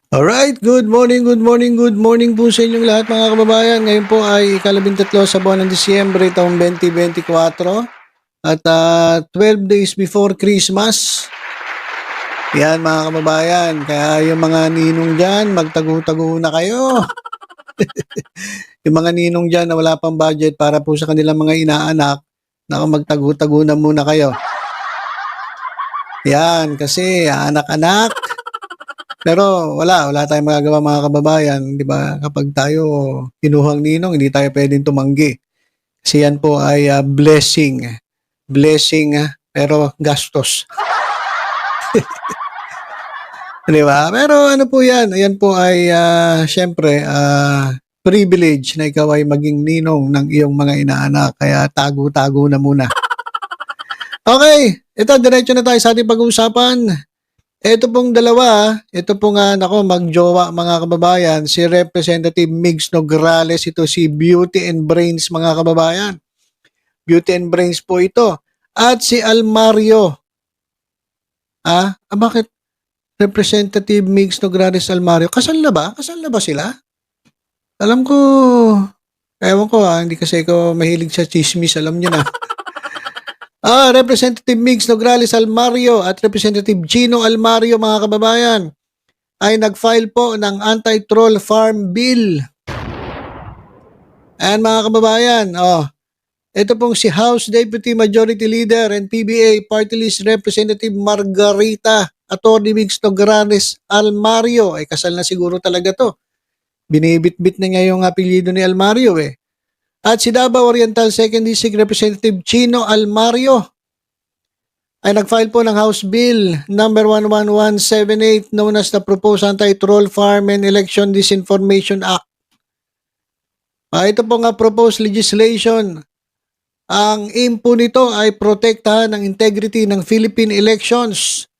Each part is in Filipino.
Alright, good morning, good morning, good morning po sa inyong lahat mga kababayan. Ngayon po ay ikalabintatlo sa buwan ng Disyembre taong 2024 at 12 days before Christmas. Yan mga kababayan, kaya yung mga ninong dyan, magtago-tago na kayo. Yung mga ninong dyan na wala pang budget para po sa kanilang mga inaanak, naku magtago-tago na muna kayo. Yan, kasi anak-anak. Pero wala tayong magagawa mga kababayan, 'di ba? Kapag tayo kinuhang ninong, hindi tayo pwedeng tumanggi. Kasi yan po ay blessing. Blessing pero gastos. 'Di ba? Pero ano po yan? Yan po ay syempre privilege na ikaw ay maging ninong ng iyong mga inaanak. Kaya tago-tago na muna. Okay, ito diretso na tayo sa ating pag-uusapan. Ito pong dalawa, ito pong magjowa mga kababayan, si Representative Migs Nograles, ito si Beauty and Brains mga kababayan. Beauty and Brains po ito. At si Almario. Bakit Representative Migs Nograles Almario? Kasal na ba? Kasal na ba sila? Alam ko, ewan ko hindi kasi ako mahilig sa chismis, alam nyo na. Representative Migs Nograles Almario at Representative Gino Almario mga kababayan ay nag-file po ng anti-troll farm bill. Ayan mga kababayan, ito pong si House Deputy Majority Leader and PBA Party List Representative Margarita Atty. Migs Nograles Almario. Ay kasal na siguro talaga to. Binibit-bit na niya yung apelyido ni Almario eh. At si Davao Oriental 2nd District Representative Chino Almario ay nag-file po ng House Bill number 11178 known as the Proposed Anti-Troll Farm and Election Disinformation Act. Ito po nga proposed legislation. Ang aim po nito ay protektahan ang integrity ng Philippine elections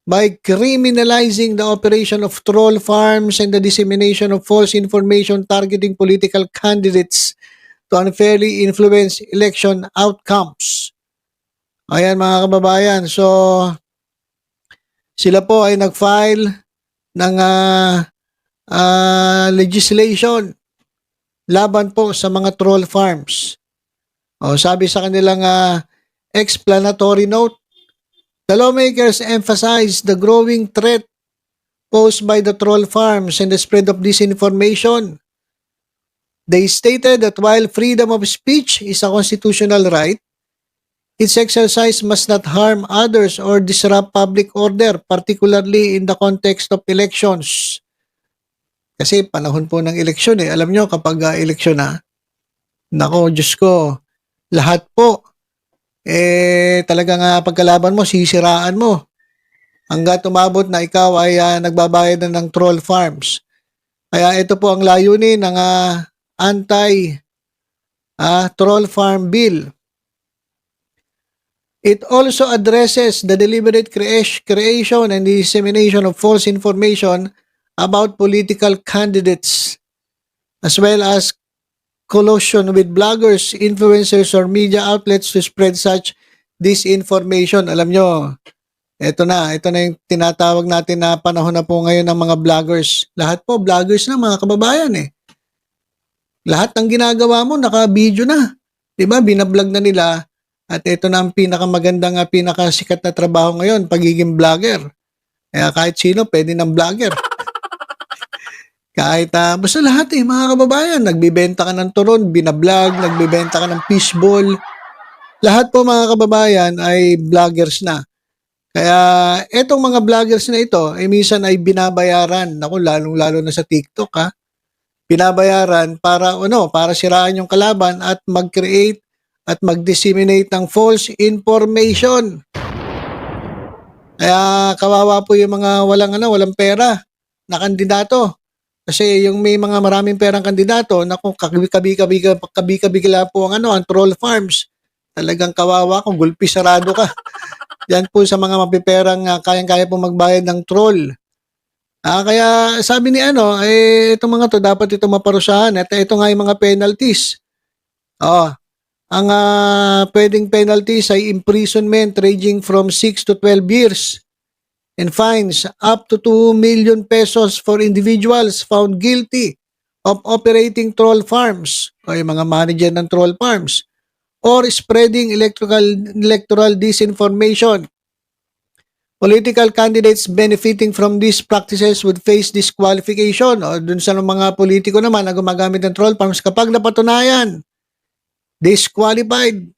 by criminalizing the operation of troll farms and the dissemination of false information targeting political candidates to unfairly influence election outcomes. Ayan mga kababayan, so sila po ay nag-file ng legislation laban po sa mga troll farms. Sabi sa kanilang explanatory note, the lawmakers emphasize the growing threat posed by the troll farms and the spread of disinformation. They stated that while freedom of speech is a constitutional right, its exercise must not harm others or disrupt public order, particularly in the context of elections. Kasi panahon po ng eleksyon eh. Alam nyo kapag eleksyon nako Diyos ko, lahat po talagang pagkalaban mo, sisiraan mo. Hanggat umabot na ikaw ay nagbabayad na ng troll farms. Kaya ito po ang layunin ng anti-troll farm bill. It also addresses the deliberate creation and dissemination of false information about political candidates, as well as collusion with bloggers, influencers, or media outlets to spread such disinformation. Alam nyo, ito na yung tinatawag natin na panahon na po ngayon ng mga bloggers. Lahat po, bloggers na mga kababayan eh. Lahat ng ginagawa mo, naka-video na. Diba? Binablog na nila. At ito na ang pinakamagandang, pinakasikat na trabaho ngayon, pagiging vlogger. Kaya kahit sino, pwede ng vlogger. Kahit, basta lahat mga kababayan, nagbibenta ka ng turon, binablog, nagbibenta ka ng fishball. Lahat po mga kababayan ay vloggers na. Kaya etong mga vloggers na ito, minsan ay binabayaran. Naku, lalong-lalo na sa TikTok binabayaran para siraan yung kalaban at mag-create at mag-disseminate ng false information. Kaya kawawa po yung mga walang pera na kandidato. Kasi yung may mga maraming perang kandidato, naku, kabi-kabi po ang troll farms. Talagang kawawa kung gulpi sarado ka. Yan po sa mga mapiperang kayang-kaya po magbayad ng troll. Kaya sabi ni itong mga to dapat ito maparusahan at ito nga yung mga penalties. Ang pwedeng penalties ay imprisonment ranging from 6 to 12 years and fines up to 2 million pesos for individuals found guilty of operating troll farms o yung mga manager ng troll farms or spreading electoral disinformation. Political candidates benefiting from these practices would face disqualification. O dun sa mga politiko naman na gumagamit ng troll farms, kapag napatunayan, disqualified.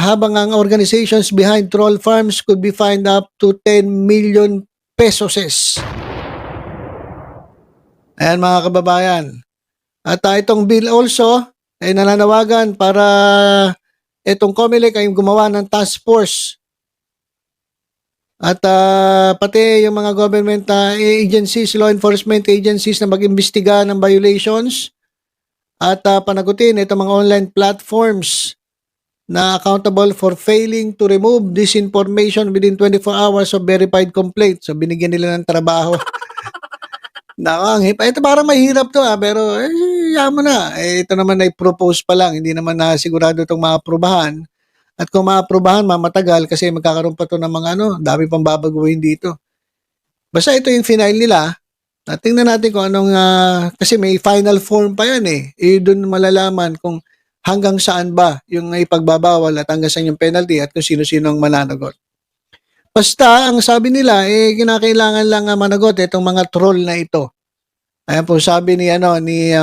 Habang ang organizations behind troll farms could be fined up to 10 million pesos. Ayan mga kababayan. At itong bill also ay nananawagan para itong COMELEC ay gumawa ng task force. At pati yung mga government agencies, law enforcement agencies na mag-imbestiga ng violations at panagutin itong mga online platforms na accountable for failing to remove disinformation within 24 hours of verified complaint. So binigyan nila ng trabaho. Ito parang mahirap to pero yaman na. Ito naman ay propose pa lang, hindi naman na sigurado itong maaprubahan. At kung maaprubahan, mamatagal kasi magkakaroon pa to ng mga dami pang babaguhin dito. Basta ito yung final nila. Tingnan natin kung anong, kasi may final form pa yan doon malalaman kung hanggang saan ba yung ipagbabawal at hanggang saan yung penalty at kung sino-sino ang mananagot. Basta, ang sabi nila, kinakailangan lang managot itong mga troll na ito. Ayan po sabi ni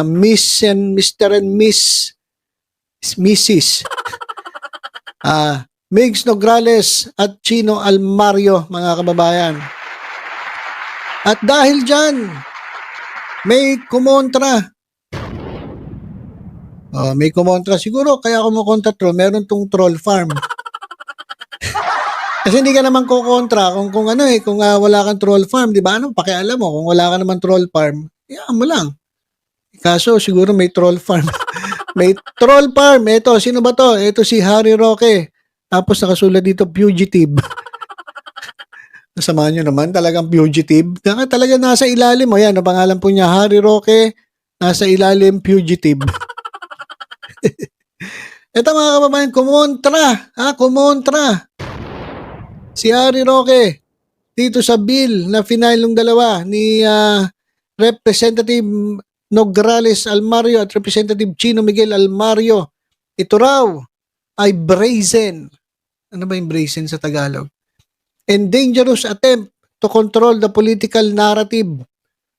Miss and Mr. and Mrs. Migs Nograles at Chino Almario, mga kababayan. At dahil dyan, may kumontra. May kumontra. Siguro, kaya kumukontra troll, meron tong troll farm. Kasi hindi ka naman kukontra kung wala kang troll farm, di ba? Pakialam mo, kung wala ka naman troll farm, mo lang. Kaso, siguro may troll farm. May troll farm. Ito, sino ba to? Ito si Harry Roque. Tapos nakasulat dito, fugitive. Nasamahan nyo naman, talagang fugitive. Talaga nasa ilalim. Yan, ang pangalan po niya, Harry Roque. Nasa ilalim, fugitive. Ito mga kababayan, kumontra. Kumontra. Si Harry Roque, dito sa bill na final ng dalawa ni Representative Nograles Almario at Representative Chino Miguel Almario. Ito raw ay brazen. Ano ba yung brazen sa Tagalog? And dangerous attempt to control the political narrative,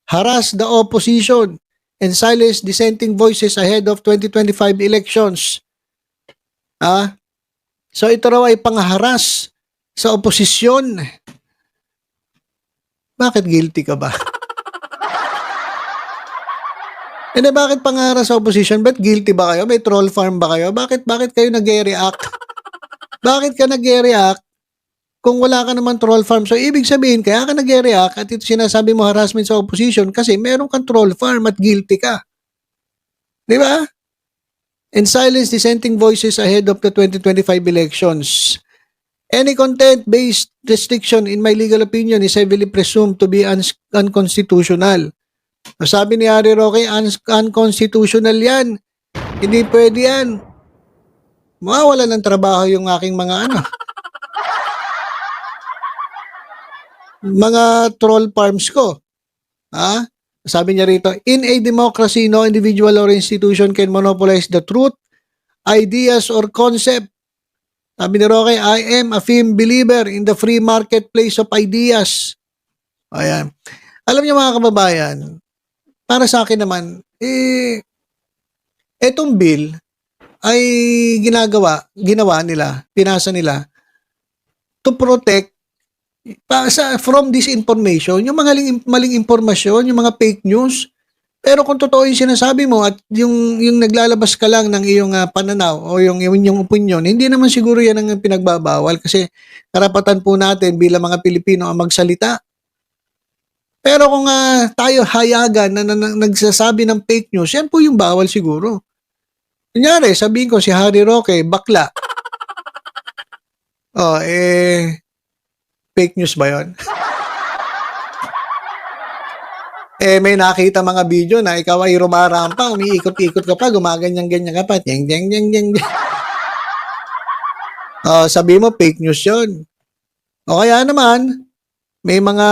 harass the opposition, and silence dissenting voices ahead of 2025 elections. So ito raw ay pangharas sa oposisyon. Bakit guilty ka ba? Bakit pangaras sa opposition? Ba't guilty ba kayo? May troll farm ba kayo? Bakit kayo nag-react? Bakit ka nag-react kung wala ka naman troll farm? So, ibig sabihin, kaya ka nag-react at ito sinasabi mo harassment sa opposition kasi meron kang troll farm at guilty ka. Di ba? And silence dissenting voices ahead of the 2025 elections. Any content-based restriction, in my legal opinion, is heavily presumed to be unconstitutional. Sabi ni Harry Roque, unconstitutional yan. Hindi pwede yan. Mawawala ng trabaho yung aking mga mga troll farms ko. Sabi niya rito, in a democracy, no individual or institution can monopolize the truth, ideas, or concept. Sabi ni Roque, I am a firm believer in the free marketplace of ideas. Ayan. Alam niyo mga kababayan, para sa akin naman, etong bill ay ginawa nila, pinasa nila to protect from disinformation, yung mga maling impormasyon, yung mga fake news. Pero kung totoo yung sinasabi mo at yung naglalabas ka lang ng iyong pananaw o yung opinion, hindi naman siguro yan ang pinagbabawal kasi karapatan po natin bilang mga Pilipino ang magsalita. Pero kung tayo hayagan na nagsasabi ng fake news, yan po yung bawal siguro. Kunyari, sabihin ko si Harry Roque, bakla. Fake news ba yun? May nakita mga video na ikaw ay rumarampa, umiikot-ikot ka pa, gumaganyan-ganyan ka pa. Ding. Sabi mo, fake news yun. O kaya naman, may mga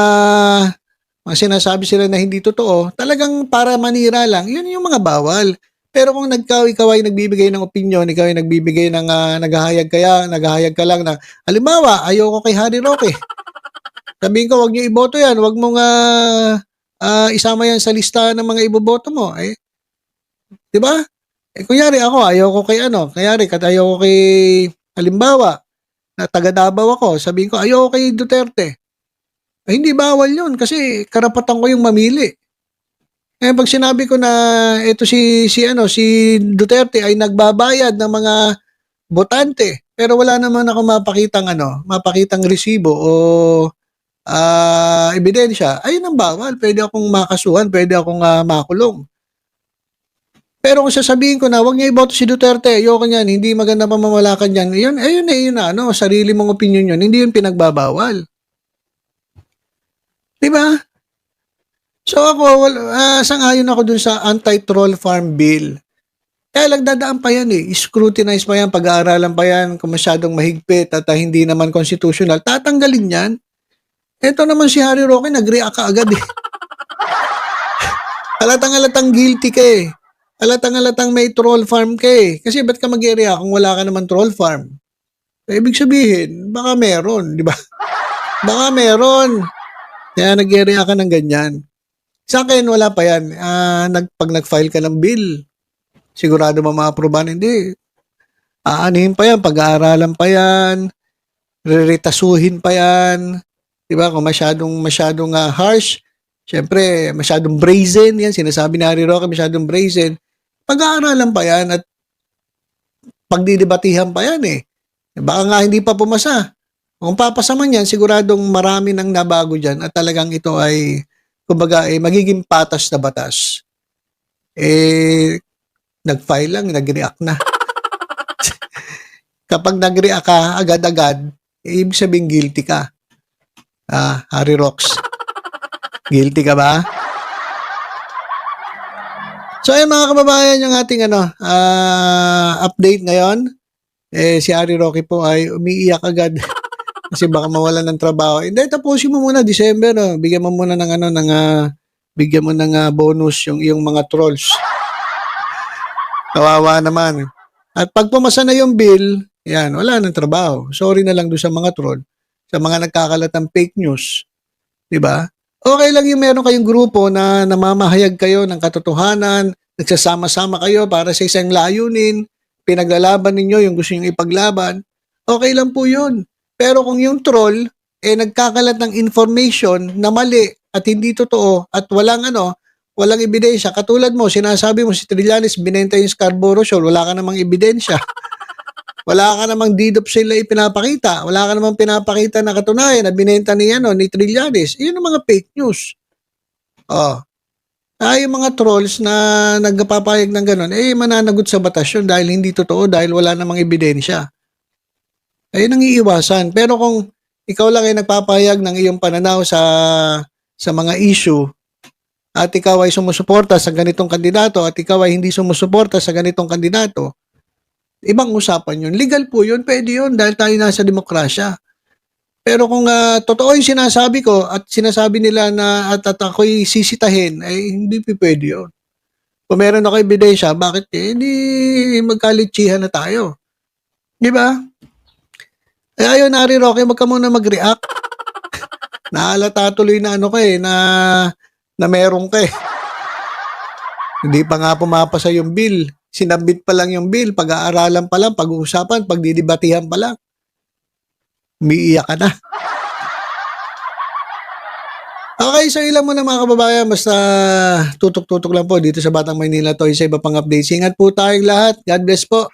sinasabi sila na hindi totoo, talagang para manira lang, yun yung mga bawal. Pero kung ikaw ay nagbibigay ng opinyon, ikaw ay nagbibigay ng naghahayag ka lang na, halimbawa, ayoko kay Harry Roque. Sabihin ko, wag niyo iboto yan, wag mong isama yan sa lista ng mga iboboto mo. Eh, di ba? Eh, kunyari ako, ayoko kay ayoko kay, halimbawa, na taga Davao ako, sabihin ko, ayoko kay Duterte. Eh, hindi bawal yun kasi karapatan ko yung mamili. Eh, pag sinabi ko na ito si Duterte ay nagbabayad ng mga botante, pero wala naman ako mapakitang resibo o ebidensya, ayun ang bawal. Pwede akong makasuhan, pwede akong makulong. Pero kung sasabihin ko na, wag niya iboto si Duterte, ayoko niyan, hindi maganda pamamalakan niyan, ayun na, sarili mong opinion yun, hindi yun pinagbabawal. Diba? So ako, sang-ayon ako dun sa anti-troll farm bill. Kaya lang dadaan pa yan scrutinize pa yan, pag-aaralan pa yan, kung masyadong mahigpit at hindi naman constitutional, tatanggalin yan. Ito naman si Harry Roque, nag-react ka agad Halatang-halatang guilty ka Halatang-halatang may troll farm ka Kasi ba't ka mag-react kung wala ka naman troll farm? Ibig sabihin, baka meron, di ba? Baka meron. Kaya nag-react ka ng ganyan. Sa akin, wala pa yan. Pag nag-file ka ng bill, sigurado ma-approvean, hindi. Aanihin pa yan, pag-aaralan pa yan, reretasuhin pa yan. Di ba? Kung masyadong harsh, syempre, masyadong brazen, yan, sinasabi ni Harry Roque, masyadong brazen. Pag-aaralan pa yan at pagdidebatihan pa yan Baka nga hindi pa pumasa. Kung papasa man yan, siguradong marami nang nabago dyan at talagang ito ay, kumbaga, magiging patas na batas. Nag-file lang, nag-react na. Kapag nag-react ka agad-agad, ibig sabihin guilty ka. Harry Rocks. Guilty ka ba? So ayun mga kababayan, yung ating update ngayon. Si Harry Roque po ay umiiyak agad kasi baka mawalan ng trabaho. Hindi, tapusin mo muna December, Bigyan mo muna bigyan mo ng bonus yung iyong mga trolls. Kawawa naman. At pag pumasa na yung bill, yan, wala nang trabaho. Sorry na lang doon sa mga troll, sa mga nagkakalat ng fake news. 'Di ba? Okay lang yung meron kayong grupo na namamahayag kayo ng katotohanan, nagsasama-sama kayo para sa isang layunin, pinaglalaban ninyo yung gusto nyong ipaglaban, okay lang po yun. Pero kung yung troll, nagkakalat ng information na mali at hindi totoo at walang ebidensya, katulad mo, sinasabi mo si Trillanes, binenta yung Scarborough Shoal, wala ka namang ebidensya. Wala ka namang deed of sale na ipinapakita. Wala ka namang pinapakita na katunayan na binenta ni Trillanes. Yun ang mga fake news. Yung mga trolls na nagpapayag ng gano'n, mananagot sa batas yun dahil hindi totoo, dahil wala namang ebidensya. Nangiiwasan. Pero kung ikaw lang ay nagpapayag ng iyong pananaw sa mga issue at ikaw ay sumusuporta sa ganitong kandidato at ikaw ay hindi sumusuporta sa ganitong kandidato, ibang usapan yun. Legal po yun, pwede yun dahil tayo nasa demokrasya. Pero kung totoo yung sinasabi ko at sinasabi nila na at ako'y sisitahin, hindi pwede yun. Kung meron ako ebidensya, bakit hindi magkalitsihan na tayo? Di ba? Ayun, Harry Roque, wag ka muna mag-react. Naalata tuloy na na meron ka Hindi pa nga pumapasa yung bill. Sinabit pa lang yung bill, pag-aaralan pa lang, pag-uusapan, pagdidibatihan pa lang. Umiiyak ka na. Okay, so ilan mo na mga kababayan, basta tutok-tutok lang po dito sa Batang Maynila to, sa iba pang updates. Ingat po tayong lahat. God bless po.